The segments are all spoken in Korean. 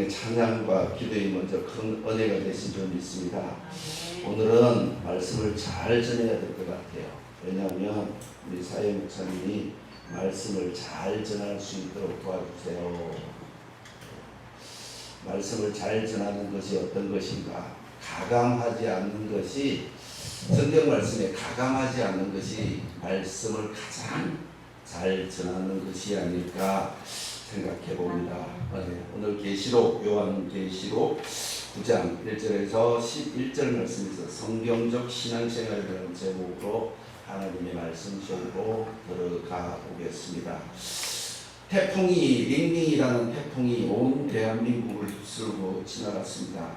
여러분의 찬양과 기도에 먼저 큰 은혜가 되신 줄 믿습니다. 오늘은 말씀을 잘 전해야 될 것 같아요. 왜냐하면 우리 사회 목사님이 말씀을 잘 전할 수 있도록 도와주세요. 말씀을 잘 전하는 것이 어떤 것인가? 가감하지 않는 것이, 성경 말씀에 가감하지 않는 것이 말씀을 가장 잘 전하는 것이 아닐까 생각해 봅니다. 오늘 계시록, 요한계시록 9장 1절에서 11절 말씀에서 성경적 신앙생활이라는 제목으로 하나님의 말씀 속으로 들어가 보겠습니다. 태풍이, 링링이라는 태풍이 온 대한민국을 휩쓸고 지나갔습니다.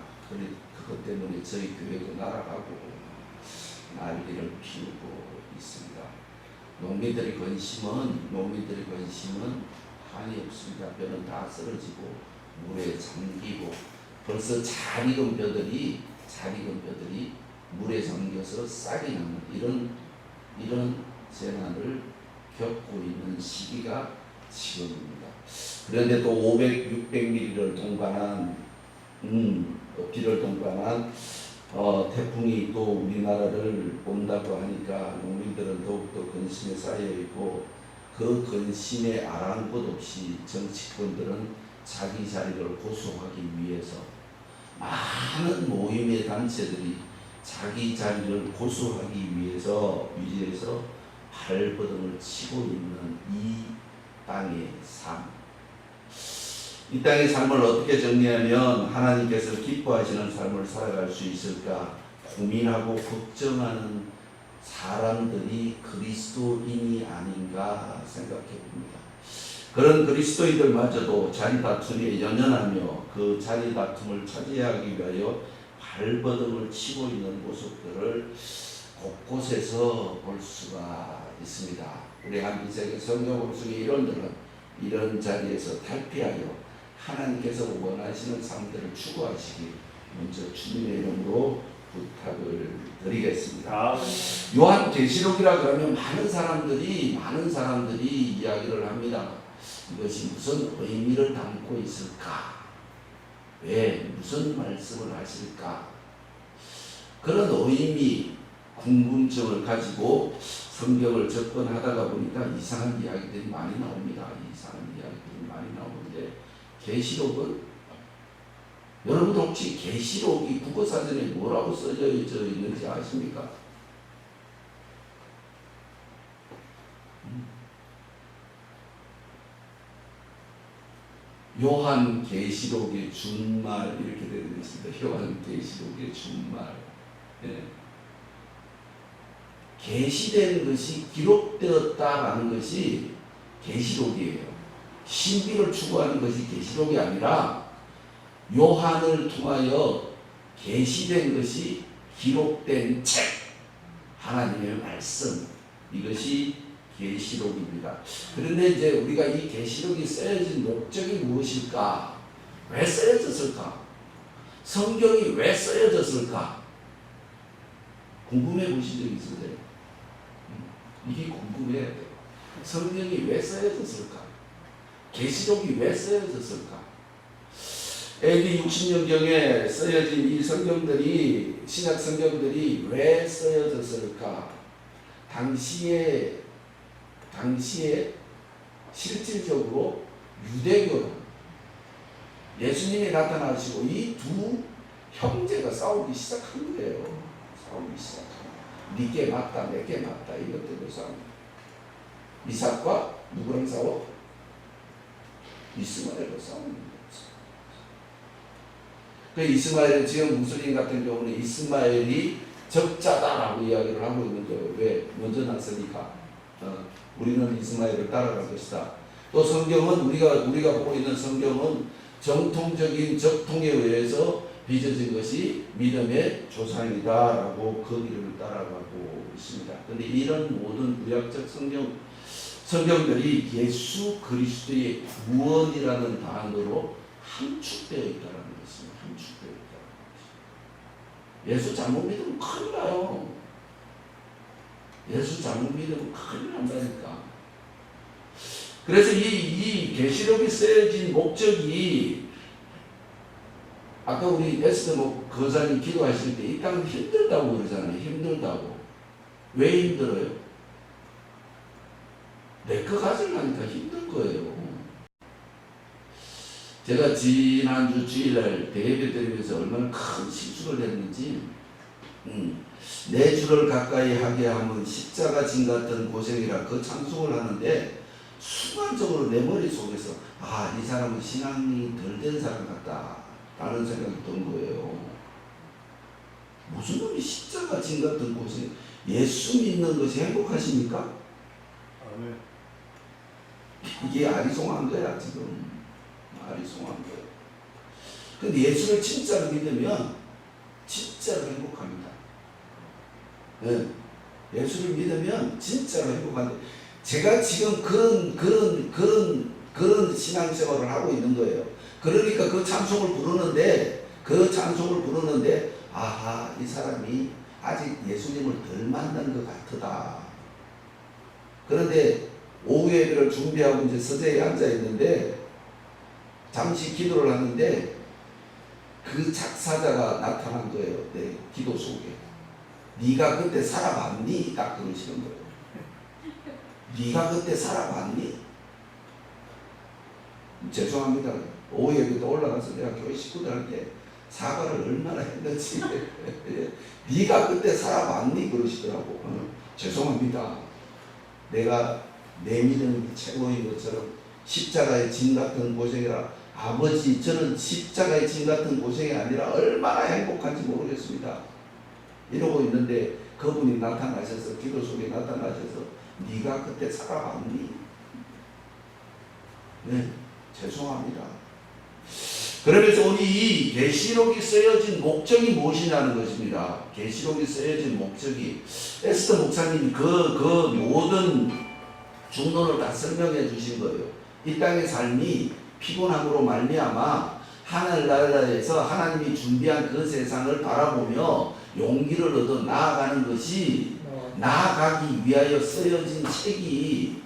그것 때문에 저희 교회도 날아가고 난리를 피우고 있습니다. 농민들의 관심은 한이 없습니다. 뼈는 다 쓰러지고 물에 잠기고 벌써 잘 익은 뼈들이 물에 잠겨서 싹이 나는 이런 재난을 겪고 있는 시기가 지금입니다. 그런데 또 500, 600mm를 동반한 비를 동반한 태풍이 또 우리나라를 온다고 하니까 농민들은 더욱더 근심에 쌓여 있고, 그 근심에 아랑곳 없이 정치권들은 자기 자리를 고수하기 위해서 많은 모임의 단체들이 자기 자리를 고수하기 위해서 발버둥을 치고 있는 이 땅의 삶. 이 땅의 삶을 어떻게 정리하면 하나님께서 기뻐하시는 삶을 살아갈 수 있을까 고민하고 걱정하는 사람들이 그리스도인이 아닌가 생각해 봅니다. 그런 그리스도인들마저도 자리 다툼에 연연하며 그 자리 다툼을 차지하기 위하여 발버둥을 치고 있는 모습들을 곳곳에서 볼 수가 있습니다. 우리 한민석의 성경을 중에 이런 자리에서 탈피하여 하나님께서 원하시는 삶들을 추구하시기 먼저 주님의 이름으로 부탁을 드리겠습니다. 요한계시록이라 그러면 많은 사람들이 이야기를 합니다. 이것이 무슨 의미를 담고 있을까? 왜 무슨 말씀을 하실까? 그런 의미, 궁금증을 가지고 성경을 접근하다가 보니까 이상한 이야기들이 많이 나옵니다. 계시록은, 여러분 혹시 계시록이 국어사전에 뭐라고 써져 있는지 아십니까? 요한계시록의 준말 이렇게 되어 있습니다. 요한계시록의 준말. 계시된 것이 기록되었다라는 것이 계시록이에요. 신비를 추구하는 것이 계시록이 아니라 요한을 통하여 계시된 것이 기록된 책, 하나님의 말씀, 이것이 계시록입니다. 그런데 이제 우리가 이 계시록이 쓰여진 목적이 무엇일까? 왜 쓰여졌을까? 성경이 왜 쓰여졌을까? 궁금해 보신 적 있으세요? 이게 궁금해야 돼요. 성경이 왜 쓰여졌을까? 계시록이 왜 쓰여졌을까? AD 60년경에 쓰여진 이 성경들이, 신약 성경들이 왜 쓰여졌을까? 당시에 실질적으로 유대교, 예수님이 나타나시고 이 두 형제가 싸우기 시작한 거예요. 네게 맞다, 내게 맞다, 이것 때문에 싸웁니다. 이삭과 누구랑 싸워? 이스마엘과 싸웁니다. 그 이스마엘, 지금 무슬림 같은 경우는 이스마엘이 적자다라고 이야기를 하고 있는데 왜 먼저 났으니까 우리는 이스마엘을 따라갈 것이다. 또 성경은 우리가 보고 있는 성경은 정통적인 적통에 의해서 빚어진 것이 믿음의 조상이다라고 그 길을 따라가고 있습니다. 그런데 이런 모든 구약적 성경들이 예수 그리스도의 구원이라는 단어로 함축되어 있다는 것입니다. 예수 잘못 믿으면 큰일 나요. 예수 잘못 믿으면 큰일 난다니까. 그래서 이 계시록이 쓰여진 목적이 아까 우리 에스더 뭐 거사님 기도하실 때 이 땅은 힘들다고 그러잖아요. 힘들다고. 왜 힘들어요? 내 거 가지려니까 힘든 거예요. 제가 지난주 주일날 대예배 드리면서 얼마나 큰 실수를 했는지, 내 주를 가까이 하게 하면 십자가 진 같은 고생이라 그 찬송을 하는데 순간적으로 내 머릿속에서 이 사람은 신앙이 덜 된 사람 같다 라는 생각이 든 거예요. 무슨 놈이 십자가 진 같은 고생, 예수 믿는 것이 행복하십니까? 아멘. 이게 아리송한 거야 지금. 아리송한 거예요. 근데 예수를 진짜로 믿으면 진짜로 행복합니다. 네. 예수를 믿으면 진짜로 행복한데, 제가 지금 그런 신앙생활을 하고 있는 거예요. 그러니까 그 찬송을 부르는데 아하, 이 사람이 아직 예수님을 덜 만난 것 같다. 그런데 오후 예배를 준비하고 이제 서재에 앉아 있는데 잠시 기도를 하는데 그 작사자가 나타난 거예요. 내 기도 속에. 네가 그때 살아봤니? 딱 그러시는 거예요. 네가 그때 살아봤니? 죄송합니다. 오후 예배 때 올라가서 내가 교회 식구들한테 사과를 얼마나 했는지 네가 그때 살아봤니? 그러시더라고. 죄송합니다. 내가 내 믿음이 최고인 것처럼 십자가의 짐 같은 고생이라, 아버지 저는 십자가의 짐 같은 고생이 아니라 얼마나 행복한지 모르겠습니다. 이러고 있는데 그분이 나타나셔서, 기도 속에 나타나셔서 네가 그때 살아봤니? 네, 죄송합니다. 그러면서 우리 이 계시록이 쓰여진 목적이 무엇이냐는 것입니다. 계시록이 쓰여진 목적이, 에스더 목사님이 그 모든 중론을 다 설명해 주신 거예요. 이 땅의 삶이 피곤함으로 말미암아 하늘나라에서 하나님이 준비한 그 세상을 바라보며 용기를 얻어 나아가는 것이, 나아가기 위하여 쓰여진 책이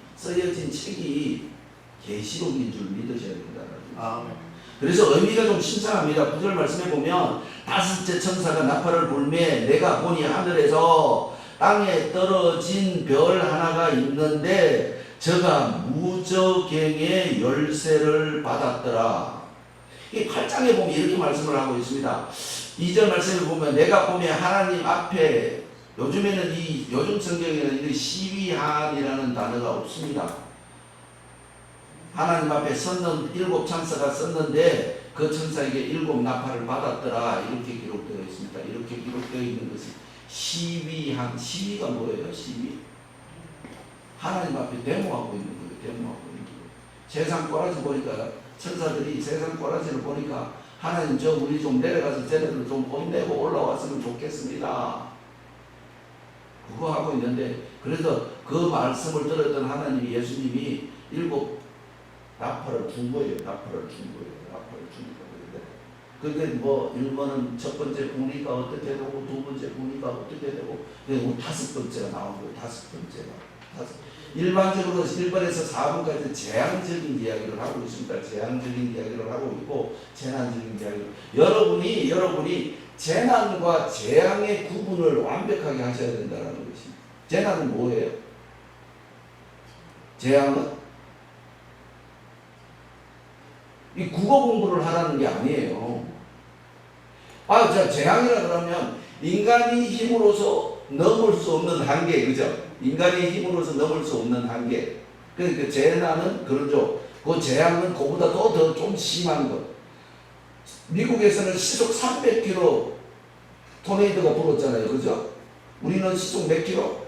계시록인 줄 믿으셔야 된다는 거죠. 그래서 의미가 좀 신선합니다. 9절 말씀해 보면 다섯째 천사가 나팔을 불매 내가 보니 하늘에서 땅에 떨어진 별 하나가 있는데 저가 무저갱의 열쇠를 받았더라. 이 8장에 보면 이렇게 말씀을 하고 있습니다. 2절 말씀을 보면 내가 보면 하나님 앞에, 요즘에는 요즘 성경에는 이 시위한이라는 단어가 없습니다. 하나님 앞에 섰는 7 천사가 섰는데 그 천사에게 7 나팔을 받았더라. 이렇게 기록되어 있습니다. 이렇게 기록되어 있는 것이 시위한. 시위가 뭐예요? 시위. 하나님 앞에 데모하고 있는 거예요. 데모하고 있는 거예요. 세상 꼬라지 보니까, 천사들이 세상 꼬라지를 보니까 하나님 저 우리 좀 내려가서 쟤네들 좀 혼내고 올라왔으면 좋겠습니다. 그거 하고 있는데, 그래서 그 말씀을 들었던 하나님이, 예수님이 7 나팔을 준 거예요. 나팔을 준 거예요. 근데 뭐 1번은 첫 번째 부니까 어떻게 되고, 두 번째 부니까 어떻게 되고, 그리고 5번째가 나온 거예요. 5번째가. 일반적으로 1번에서 4번까지 재앙적인 이야기를 하고 있습니다. 재앙적인 이야기를 하고 있고, 재난적인 이야기를. 여러분이 재난과 재앙의 구분을 완벽하게 하셔야 된다는 것입니다. 재난은 뭐예요? 재앙은 이 국어 공부를 하라는 게 아니에요. 자, 재앙이라 그러면 인간이 힘으로서 넘을 수 없는 한계, 그죠? 인간의 힘으로서 넘을 수 없는 한계. 그러니까 재난은 그러죠. 그 재앙은 그보다 더 좀 심한 것. 미국에서는 시속 300km 토네이도가 불었잖아요, 그죠? 우리는 시속 몇 킬로?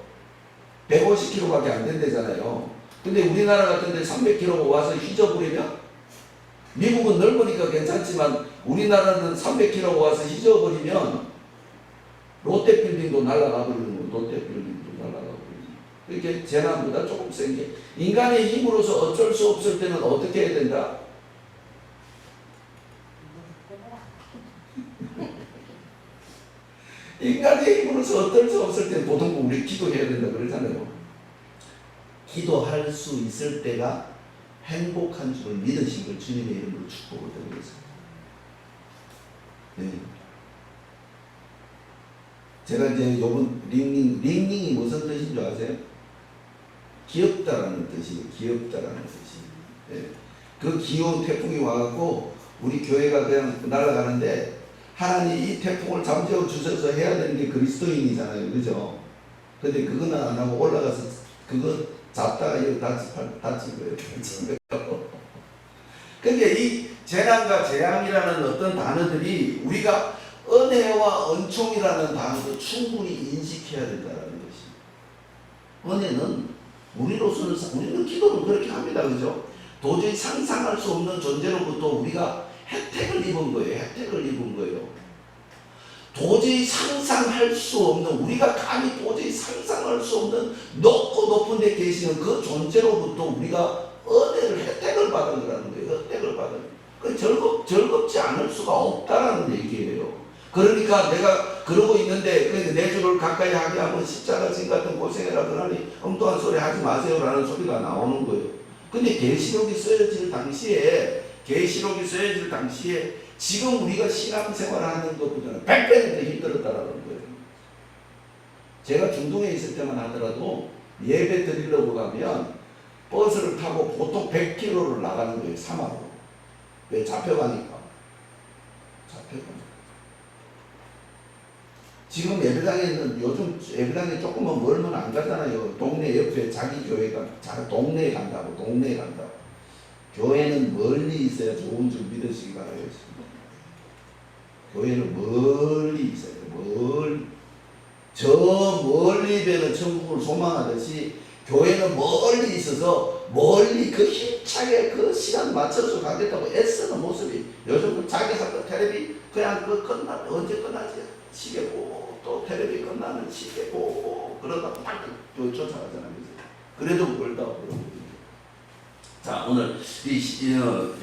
150km밖에 안 된대잖아요. 근데 우리나라 같은 데 300km가 와서 휘저버리면, 미국은 넓으니까 괜찮지만 우리나라는 300km가 와서 휘저버리면 롯데빌딩도 날아가 버리는 거예요. 롯데빌딩도 날아가 버리는 거예요. 이렇게 재난보다 조금 센 게, 인간의 힘으로서 어쩔 수 없을 때는 어떻게 해야 된다? 인간의 힘으로서 어쩔 수 없을 때는 보통 우리 기도해야 된다 그러잖아요. 기도할 수 있을 때가 행복한 줄을 믿으신 걸 주님의 이름으로 축복을 드리겠습니다. 네. 제가 이제 요번 링링이 무슨 뜻인 줄 아세요? 귀엽다라는 뜻이에요. 귀엽다라는 뜻이. 네. 그 귀여운 태풍이 와갖고 우리 교회가 그냥 날아가는데 하나님 이 태풍을 잠재워 주셔서 해야 되는 게 그리스도인이잖아요. 그죠? 근데 그거는 안 하고 올라가서 그거 잡다가 이거 다친 거예요. 그러니까 이 재난과 재앙이라는 어떤 단어들이 우리가 은혜와 은총이라는 단어도 충분히 인식해야 된다는 것이. 은혜는 우리로서는 우리는 기도를 그렇게 합니다. 그죠? 도저히 상상할 수 없는 존재로부터 우리가 혜택을 입은 거예요. 혜택을 입은 거예요. 도저히 상상할 수 없는, 우리가 감히 도저히 상상할 수 없는 높고 높은 데 계시는 그 존재로부터 우리가 은혜를, 혜택을 받은 거라는 거예요. 혜택을 받은. 그 즐겁지 않을 수가 없다라는 얘기예요. 그러니까 내가 그러고 있는데 내 주를 가까이 하게 하면 십자가 진 같은 고생이라 그러니 엉뚱한 소리 하지 마세요라는 소리가 나오는 거예요. 근데 계시록이 쓰여질 당시에 지금 우리가 신앙생활을 하는 것보다는 100배는 더 힘들었다라는 거예요. 제가 중동에 있을 때만 하더라도 예배 드리려고 가면 버스를 타고 보통 100km를 나가는 거예요. 사막으로. 왜? 잡혀가니까. 지금 예배당에는 요즘 예배당에 조금만 멀면 안 가잖아요. 동네 옆에 자기 교회가 동네에 간다고. 교회는 멀리 있어야 좋은 줄 믿으시기 바라요. 교회는 멀리 있어야 돼요. 저 멀리 배는 천국을 소망하듯이 교회는 멀리 있어서 멀리 그 힘차게 그 시간 맞춰서 가겠다고 애쓰는 모습이 요즘 자기 학교 텔레비 그냥 끝나면 언제 끝나지? 시계 보고 또 텔레비 끝나면 시계 보고 그러다 딱 쫓아가잖아요. 그래도 멀다 그러고. 자, 오늘 이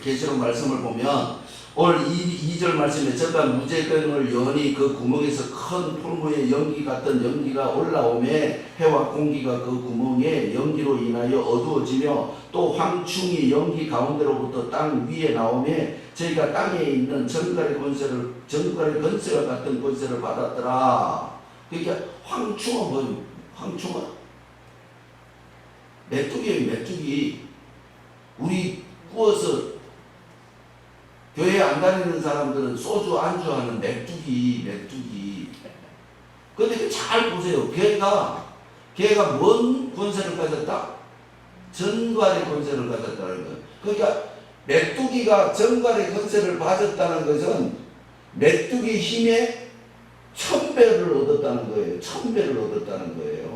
계시록 말씀을 보면 오늘 2절 말씀에 저가 무제병을 여니 그 구멍에서 큰 풀무에 연기 같은 연기가 올라오매 해와 공기가 그 구멍에 연기로 인하여 어두워지며 또 황충이 연기 가운데로부터 땅 위에 나오매 저희가 땅에 있는 정갈의 건세와 같은 건세를 받았더라. 그러니까 황충은 뭐예요? 황충은 메뚜기예요. 메뚜기. 우리 구워서 교회 안 다니는 사람들은 소주 안주하는 메뚜기. 근데 잘 보세요. 걔가 뭔 권세를 가졌다? 전갈의 권세를 가졌다는 거예요. 그러니까 메뚜기가 전갈의 권세를 가졌다는 것은 메뚜기 힘에 1000배를 얻었다는 거예요. 1000배를 얻었다는 거예요.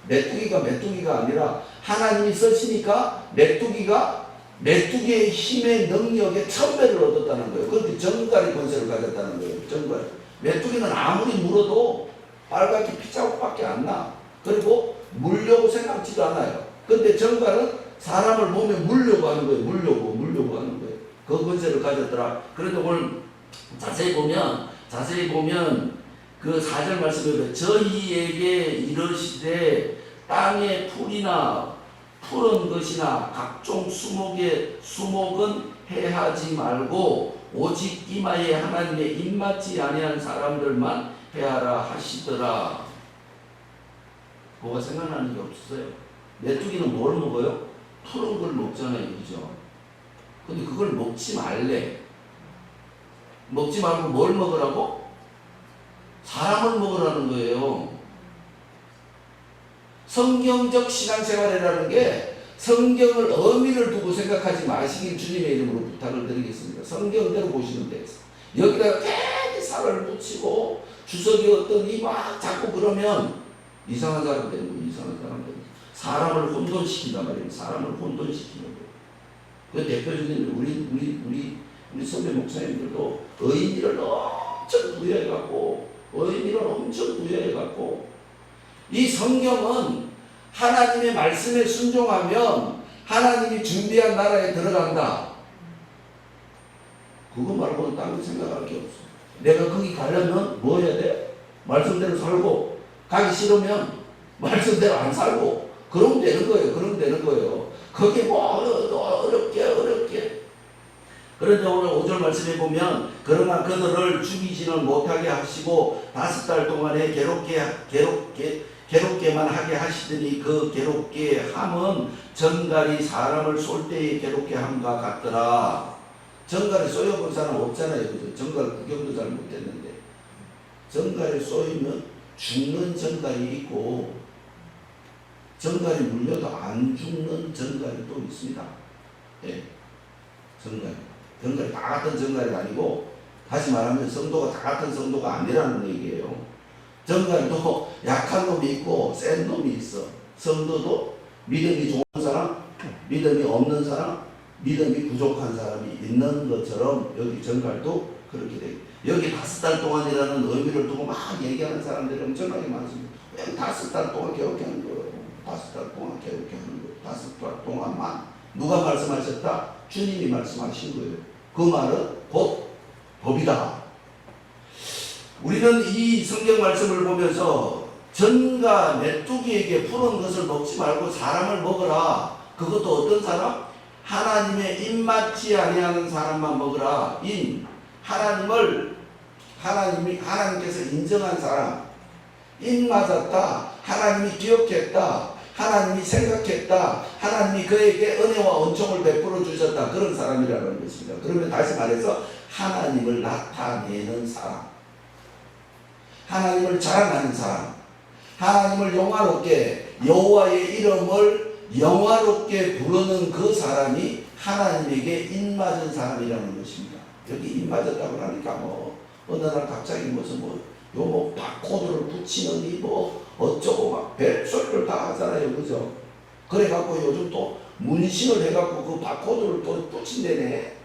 메뚜기가 아니라 하나님이 쓰시니까 메뚜기의 힘의 능력에 1000배를 얻었다는 거예요. 그런데 전갈의 권세를 가졌다는 거예요. 전갈. 메뚜기는 아무리 물어도 빨갛게 피자국밖에 안 나. 그리고 물려고 생각지도 않아요. 근데 전갈은 사람을 보면 물려고 하는 거예요. 물려고 하는 거예요. 그 권세를 가졌더라. 그런데 오늘 자세히 보면 그 4절 말씀에 보면 저희에게 이르시되 땅의 풀이나 푸른 것이나 각종 수목은 해하지 말고 오직 이마에 하나님의 입맞지 아니한 사람들만 해하라 하시더라. 뭐가 생각나는 게 없어요? 메뚜기는 뭘 먹어요? 푸른 걸 먹잖아요. 그죠? 근데 그걸 먹지 말래. 먹지 말고 뭘 먹으라고? 사람을 먹으라는 거예요. 성경적 신앙생활이라는 게 성경을 의미를 두고 생각하지 마시길 주님의 이름으로 부탁을 드리겠습니다. 성경대로 보시면 돼요. 여기다가 괜히 살을 붙이고 주석이 어떠니 막 자꾸 그러면 이상한 사람 되는 거예요. 이상한 사람 되는 거예요. 사람을 혼돈시킨단 말이에요. 사람을 혼돈시키는 거예요. 그 대표적인 우리 선배 목사님들도 의인을 엄청 부여해갖고 이 성경은 하나님의 말씀에 순종하면 하나님이 준비한 나라에 들어간다. 그거 말고는 딴 거 생각할 게 없어. 내가 거기 가려면 뭐 해야 돼? 말씀대로 살고, 가기 싫으면 말씀대로 안 살고, 그러면 되는 거예요. 거기에 뭐 어렵게. 그런데 오늘 5절 말씀에 보면 그러나 그들을 죽이지는 못하게 하시고 5달 동안에 괴롭게만 하게 하시더니 그 괴롭게 함은 전갈이 사람을 쏠 때에 괴롭게 함과 같더라. 전갈에 쏘여본 사람 없잖아요. 그죠? 전갈 구경도 잘 못했는데 전갈에 쏘이면 죽는 전갈이 있고 전갈이 물려도 안 죽는 전갈이 또 있습니다. 예, 전갈이 다 같은 전갈이 아니고 다시 말하면 성도가 다 같은 성도가 아니라는 얘기예요. 전갈도 약한 놈이 있고 센 놈이 있어. 성도도 믿음이 좋은 사람, 믿음이 없는 사람, 믿음이 부족한 사람이 있는 것처럼 여기 전갈도 그렇게 돼. 여기 5달 동안이라는 의미를 두고 막 얘기하는 사람들이 엄청나게 많습니다. 왜 5달 동안 괴롭게 하는 거예요? 5달 동안 괴롭게 하는 거예요. 5달 동안만. 누가 말씀하셨다? 주님이 말씀하신 거예요. 그 말은 곧 법이다. 우리는 이 성경 말씀을 보면서 전과 메뚜기에게 푸른 것을 먹지 말고 사람을 먹어라. 그것도 어떤 사람? 하나님의 입맞지 아니하는 사람만 먹으라. 하나님께서 인정한 사람, 입맞았다. 하나님이 기억했다. 하나님이 생각했다. 하나님이 그에게 은혜와 은총을 베풀어 주셨다. 그런 사람이라는 것입니다. 그러면 다시 말해서 하나님을 나타내는 사람, 하나님을 자랑하는 사람, 하나님을 영화롭게 여호와의 이름을 영화롭게 부르는 그 사람이 하나님에게 입맞은 사람이라는 것입니다. 여기 입맞았다고 하니까 어느 날 갑자기 요 바코드를 붙이느니 어쩌고 막 별소리를 다 하잖아요. 그죠? 그래갖고 요즘 또 문신을 해갖고 그 바코드를 또 붙인대네.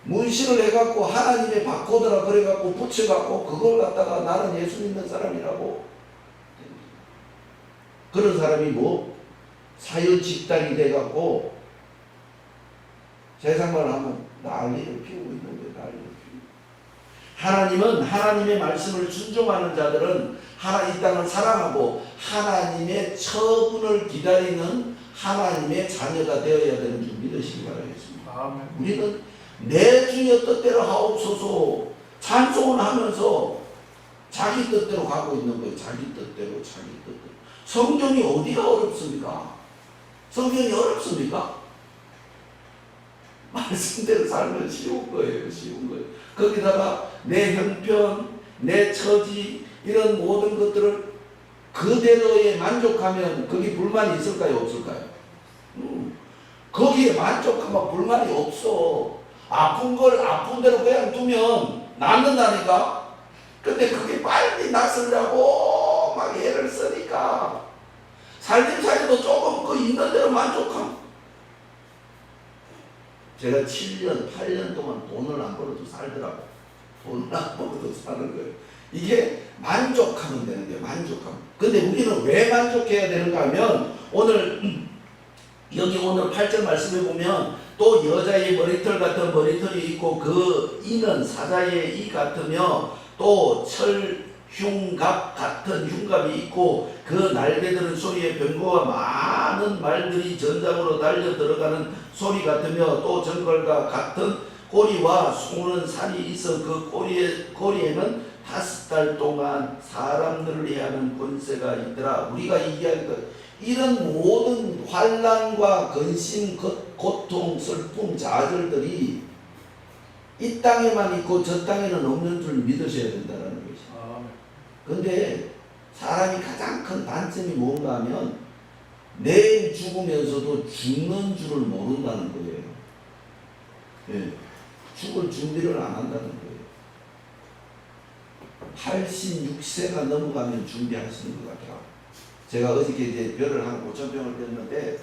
문신을 해갖고 하나님의 바코드라 그래갖고 붙여갖고 그걸 갖다가 나는 예수 믿는 사람이라고. 그런 사람이 사연 집단이 돼갖고 세상만 하면 난리를 피우고 있는 거예요. 난리를 피우고. 하나님은 하나님의 말씀을 순종하는 자들은 이 땅을 사랑하고 하나님의 처분을 기다리는 하나님의 자녀가 되어야 되는 줄 믿으시기 바라겠습니다. 아멘. 우리는 내 주여 뜻대로 하옵소서 찬송을 하면서 자기 뜻대로 가고 있는 거예요. 자기 뜻대로. 성경이 어디가 어렵습니까? 성경이 어렵습니까? 말씀대로 살면 쉬운 거예요. 거기다가 내 형편, 내 처지 이런 모든 것들을 그대로에 만족하면 거기 불만이 있을까요? 없을까요? 거기에 만족하면 불만이 없어. 아픈 걸 아픈 대로 그냥 두면 낫는다니까. 근데 그게 빨리 낫으려고 막 애를 쓰니까 살림살이도 조금 그 있는 대로 만족함. 제가 7년, 8년 동안 돈을 안 벌어도 살더라고. 돈을 안 벌어도 사는 거예요. 이게 만족하면 되는 거예요. 만족하면. 근데 우리는 왜 만족해야 되는가 하면 오늘 8절 말씀에 보면 또 여자의 머리털 같은 머리털이 있고 그 이는 사자의 이 같으며 또 철흉갑 같은 흉갑이 있고 그 날개들은 소리의 병거와 많은 말들이 전장으로 달려 들어가는 소리 같으며 또 전갈과 같은 꼬리와 솟는 살이 있어 그 꼬리에는 5달 동안 사람들을 해하는 권세가 있더라. 우리가 이야기한 것 이런 모든 환난과 근심, 고통, 슬픔, 좌절들이 이 땅에만 있고 저 땅에는 없는 줄 믿으셔야 된다는 것이죠. 그런데 사람이 가장 큰 단점이 뭔가 하면 내일 죽으면서도 죽는 줄을 모른다는 거예요. 네. 죽을 준비를 안 한다는 거예요. 86세가 넘어가면 준비하시는 것 같아요. 제가 어저께 이제 벼를 한 5,000평을 뺐는데,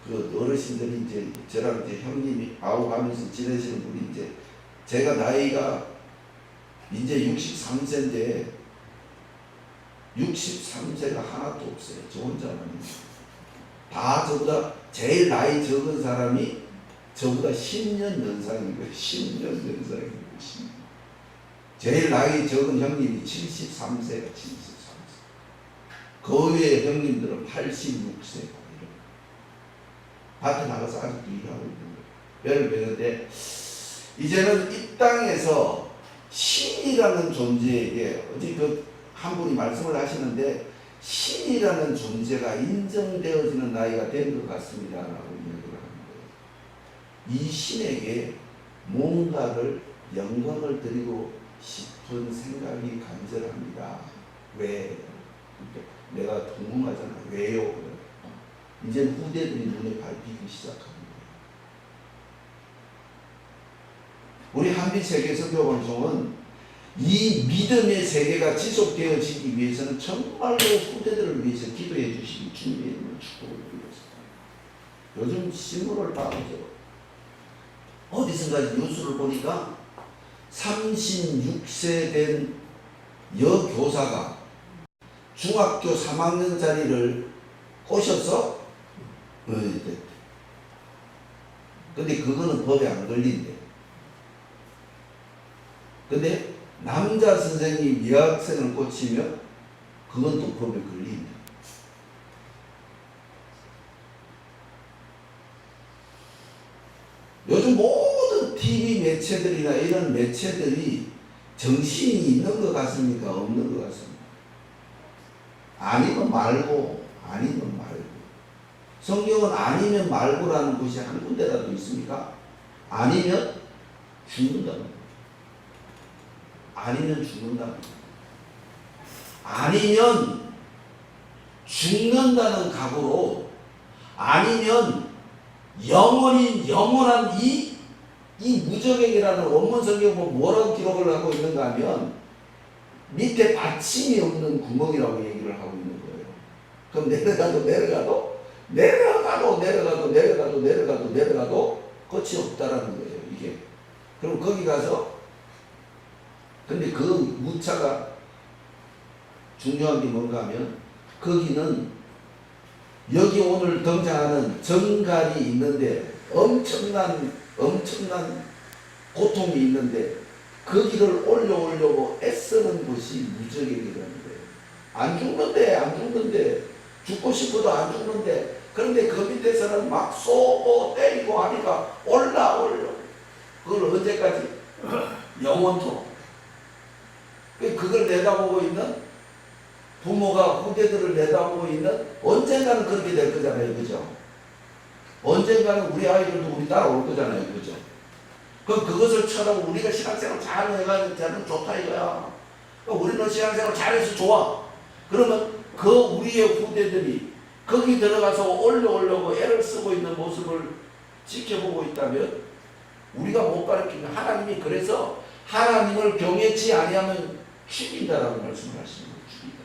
그 어르신들이 이제 저랑 이제 형님이 아우가면서 지내시는 분이 이제 제가 나이가 이제 63세인데 63세가 하나도 없어요. 저 혼자만. 다 저보다 제일 나이 적은 사람이 저보다 10년 연상인 거예요. 10년 연상인 거예요. 제일 나이 적은 형님이 73세가 73세. 그 위에 형님들은 86세고 밭에 나가서 아직도 일하고 있는 거예요. 배를 베는데 이제는 이 땅에서 신이라는 존재에게 어제 한 분이 말씀을 하시는데 신이라는 존재가 인정되어지는 나이가 된 것 같습니다 라고 이야기를 하는 거예요. 이 신에게 뭔가를 영광을 드리고 싶은 생각이 간절합니다. 왜? 내가 궁금하잖아. 왜요? 이제 후대들이 눈에 밟히기 시작합니다. 우리 한빛세계선교방송은 이 믿음의 세계가 지속되어지기 위해서는 정말로 후대들을 위해서 기도해 주시기 주님의 이름으로 축복을 드리겠습니다. 요즘 신문을 봐보죠. 어디선가 뉴스를 보니까 36세 된 여교사가 중학교 3학년짜리를 꼬셔서 근데 그거는 법에 안 걸린대. 근데 남자 선생님이 여학생을 꽂히면 그건 또 법에 걸린대. 요즘 모든 TV 매체들이나 이런 매체들이 정신이 있는 것 같습니까? 없는 것 같습니까? 아니면 말고, 아니면 말고. 성경은 아니면 말고라는 것이 한 군데라도 있습니까? 아니면 죽는다는 거예요. 아니면 죽는다는 거예요. 아니면 죽는다는 각오로, 아니면 영원한 이 무적행이라는 원문 성경 보면 뭐라고 기록을 하고 있는가 하면 밑에 받침이 없는 구멍이라고 얘기를 하고 있는 거예요. 그럼 내려가도 끝이 없다라는 거예요. 이게. 그럼 거기 가서 근데 그 무차가 중요한 게 뭔가 하면 거기는 여기 오늘 등장하는 정갈이 있는데 엄청난 고통이 있는데 거기를 올려오려고 애쓰는 것이 무적행이라는 거예요. 안 죽는데 죽고 싶어도 안 죽는데 그런데 그 밑에서는 막 쏘고 때리고 하니까 올려 그걸 언제까지? 영원토록. 그걸 내다보고 있는 부모가 후대들을 내다보고 있는 언젠가는 그렇게 될 거잖아요. 그죠? 언젠가는 우리 아이들도 우리 따라올 거잖아요. 그죠? 그럼 그것을 쳐다보고 우리가 신앙생활 잘하는 애가 되면 좋다 이거야. 우리는 신앙생활 잘해서 좋아. 그러면 그 우리의 후대들이 거기 들어가서 올려오려고 애를 쓰고 있는 모습을 지켜보고 있다면 우리가 못 가르치면 하나님이 그래서 하나님을 경외치 아니하면 죽인다라고 말씀을 하시는 거예요. 죽인다.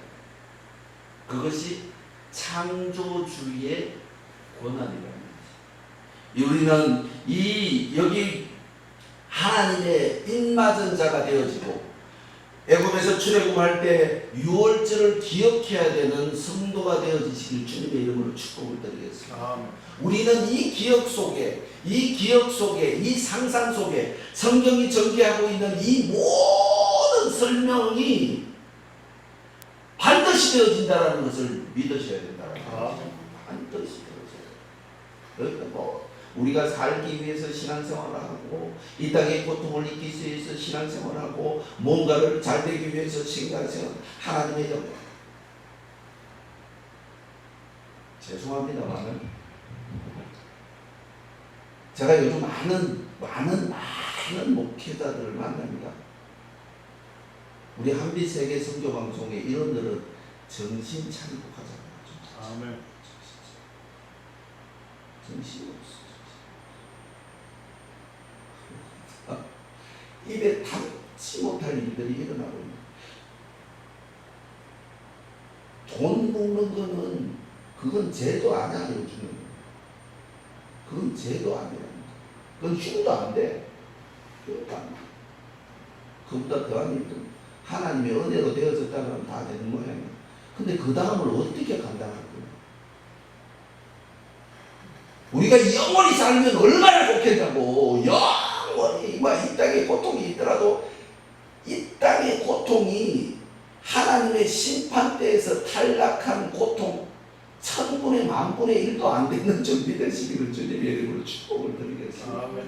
그것이 창조주의 권한이라는 거죠. 우리는 여기 하나님의 입맞은 자가 되어지고 애굽에서 출애굽할 때 유월절을 기억해야 되는 성도가 되어지시길 주님의 이름으로 축복을 드리겠습니다. 우리는 이 기억 속에 이 상상 속에 성경이 전개하고 있는 이 모든 설명이 반드시 되어진다는 것을 믿으셔야 된다는 거죠. 반드시 되어져요. 그러니까 우리가 살기 위해서 신앙생활을 하고 이 땅의 고통을 이길 수 위해서 신앙생활을 하고 뭔가를 잘 되기 위해서 신앙생활 하나님의 영광. 죄송합니다만 제가 요즘 많은 목회자들을 만납니다. 우리 한빛세계 선교방송의 이런들은 정신 차리고 가자고. 아멘. 정신이 없어. 입에 담지 못할 일들이 일어나고 있는. 돈 먹는 거는 그건 죄도 아니야. 요즘은 그건 죄도 아니야. 그건 흉도 안 돼. 그보다 더한 일은 하나님의 은혜로 되어졌다면 다 되는 모양이야. 근데 그 다음을 어떻게 감당할 거야? 우리가 영원히 살면 얼마나 좋겠냐고. 영원히 이 땅에 고통이 있더라도 이 땅의 고통이 하나님의 심판대에서 탈락한 고통, 천분의 만분의 1도 안 되는 준비 되시기를 주님의 이름으로 축복을 드리겠습니다. 아멘.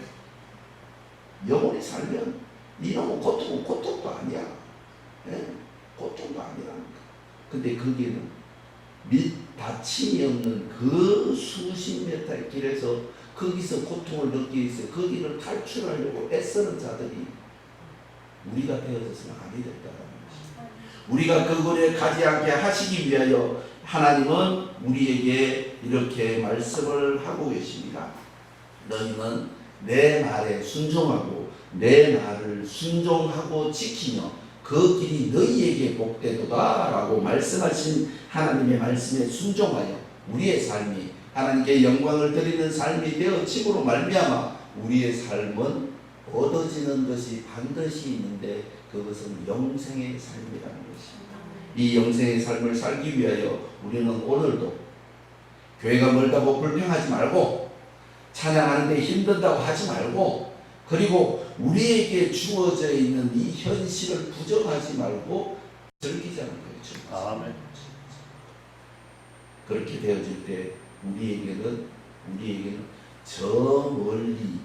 영원히 살면 이놈은 고통도 아니야. 예? 고통도 아니라니까. 근데 거기는 다침이 없는 그 수십 메타의 길에서 거기서 고통을 느끼기 위해서 거기를 탈출하려고 애쓰는 자들이 우리가 되어져서는 아니 됐다는 것입니다. 우리가 그곳에 가지 않게 하시기 위하여 하나님은 우리에게 이렇게 말씀을 하고 계십니다. 너희는 내 말에 순종하고 내 말을 순종하고 지키며 그 길이 너희에게 복되도다 라고 말씀하신 하나님의 말씀에 순종하여 우리의 삶이 하나님께 영광을 드리는 삶이 되어짐으로 말미암아 우리의 삶은 얻어지는 것이 반드시 있는데 그것은 영생의 삶이라는 것입니다. 이 영생의 삶을 살기 위하여 우리는 오늘도 교회가 멀다고 불평하지 말고 찬양하는데 힘든다고 하지 말고 그리고 우리에게 주어져 있는 이 현실을 부정하지 말고 즐기자는 거죠. 아멘. 그렇게 되어질 때 우리에게는 저 멀리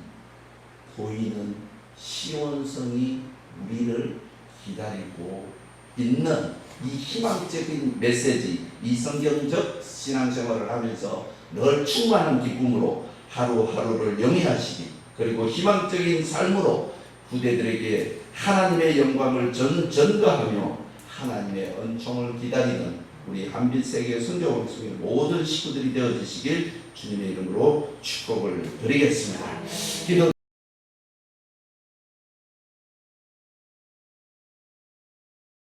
보이는 시온성이 우리를 기다리고 있는 이 희망적인 메시지, 이 성경적 신앙생활을 하면서 늘 충만한 기쁨으로 하루하루를 영위하시기 그리고 희망적인 삶으로 후대들에게 하나님의 영광을 전가하며 하나님의 은총을 기다리는 우리 한빛세계 선교방송의 모든 식구들이 되어주시길 주님의 이름으로 축복을 드리겠습니다. 기도